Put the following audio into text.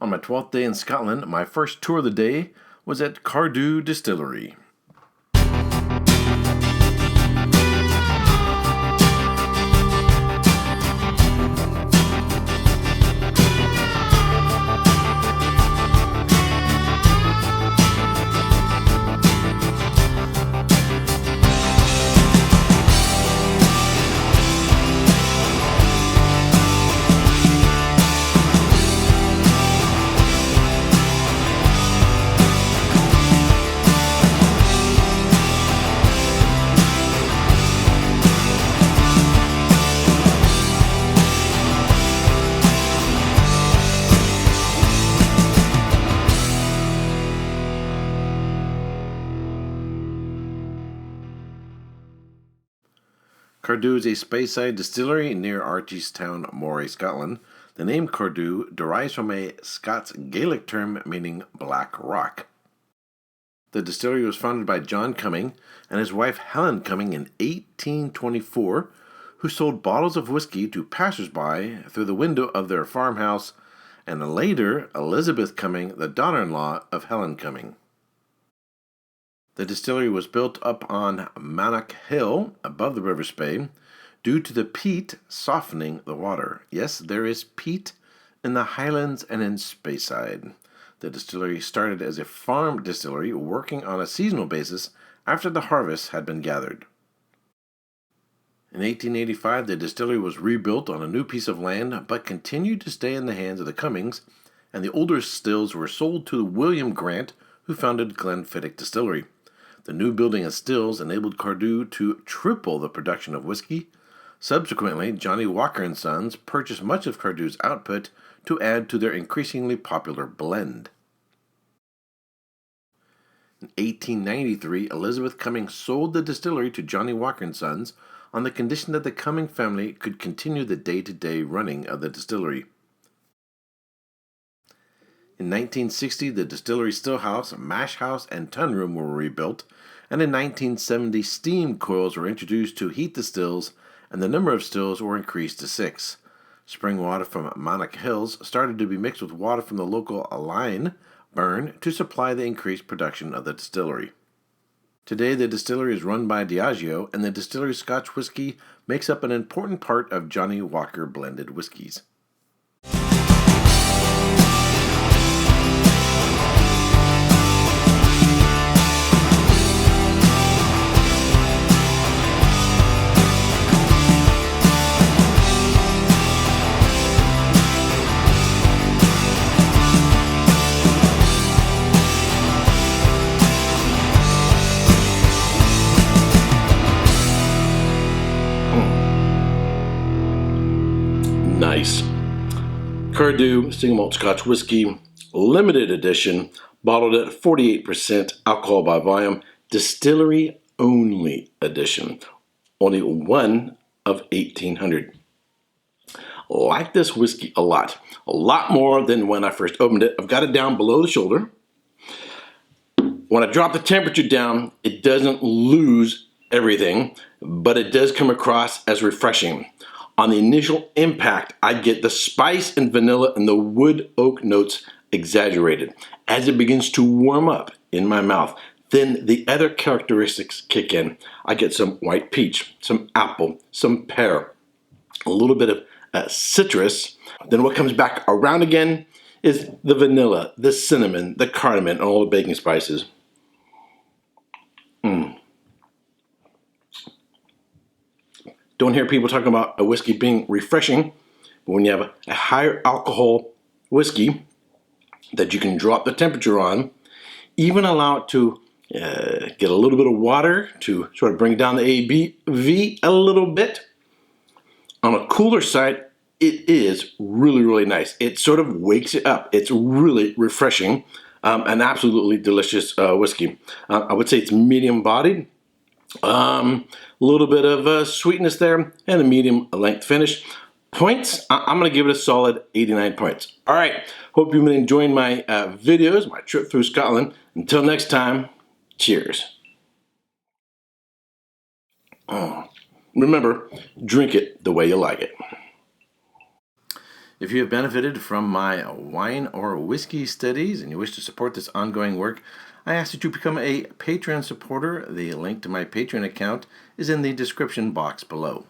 On my 12th day in Scotland, my first tour of the day was at Cardhu Distillery. Cardhu is a Speyside distillery near Artystown, Moray, Scotland. The name Cardhu derives from a Scots Gaelic term meaning black rock. The distillery was founded by John Cumming and his wife Helen Cumming in 1824, who sold bottles of whiskey to passers-by through the window of their farmhouse, and later Elizabeth Cumming, the daughter-in-law of Helen Cumming. The distillery was built up on Mannock Hill above the River Spey due to the peat softening the water. Yes, there is peat in the Highlands and in Speyside. The distillery started as a farm distillery working on a seasonal basis after the harvest had been gathered. In 1885, the distillery was rebuilt on a new piece of land but continued to stay in the hands of the Cummings, and the older stills were sold to William Grant, who founded Glenfiddich Distillery. The new building and stills enabled Cardhu to triple the production of whiskey. Subsequently, Johnny Walker and Sons purchased much of Cardhu's output to add to their increasingly popular blend. In 1893, Elizabeth Cumming sold the distillery to Johnny Walker and Sons on the condition that the Cumming family could continue the day-to-day running of the distillery. In 1960, the distillery stillhouse, mash house, and tun room were rebuilt, and in 1970, steam coils were introduced to heat the stills, and the number of stills were increased to 6. Spring water from Mannock Hills started to be mixed with water from the local line burn to supply the increased production of the distillery. Today, the distillery is run by Diageo, and the distillery Scotch whiskey makes up an important part of Johnny Walker blended whiskeys. Nice. Cardhu single malt Scotch whiskey, limited edition, bottled at 48% alcohol by volume, distillery only edition. Only one of 1,800. Like this whiskey a lot more than when I first opened it. I've got it down below the shoulder. When I drop the temperature down, it doesn't lose everything, but it does come across as refreshing. On the initial impact, I get the spice and vanilla and the wood oak notes exaggerated. As it begins to warm up in my mouth, then the other characteristics kick in. I get some white peach, some apple, some pear, a little bit of citrus. Then what comes back around again is the vanilla, the cinnamon, the cardamom, and all the baking spices. Don't hear people talking about a whiskey being refreshing, but when you have a higher alcohol whiskey that you can drop the temperature on, even allow it to get a little bit of water to sort of bring down the ABV a little bit. On a cooler side, it is really nice. It sort of wakes it up. It's really refreshing, an absolutely delicious whiskey. I would say it's medium bodied. A little bit of sweetness there and a medium length finish. Points, I'm going to give it a solid 89 points. All right, hope you've been enjoying my videos, my trip through Scotland. Until next time, cheers. Remember, drink it the way you like it. If you have benefited from my wine or whiskey studies and you wish to support this ongoing work, I ask that you become a Patreon supporter. The link to my Patreon account is in the description box below.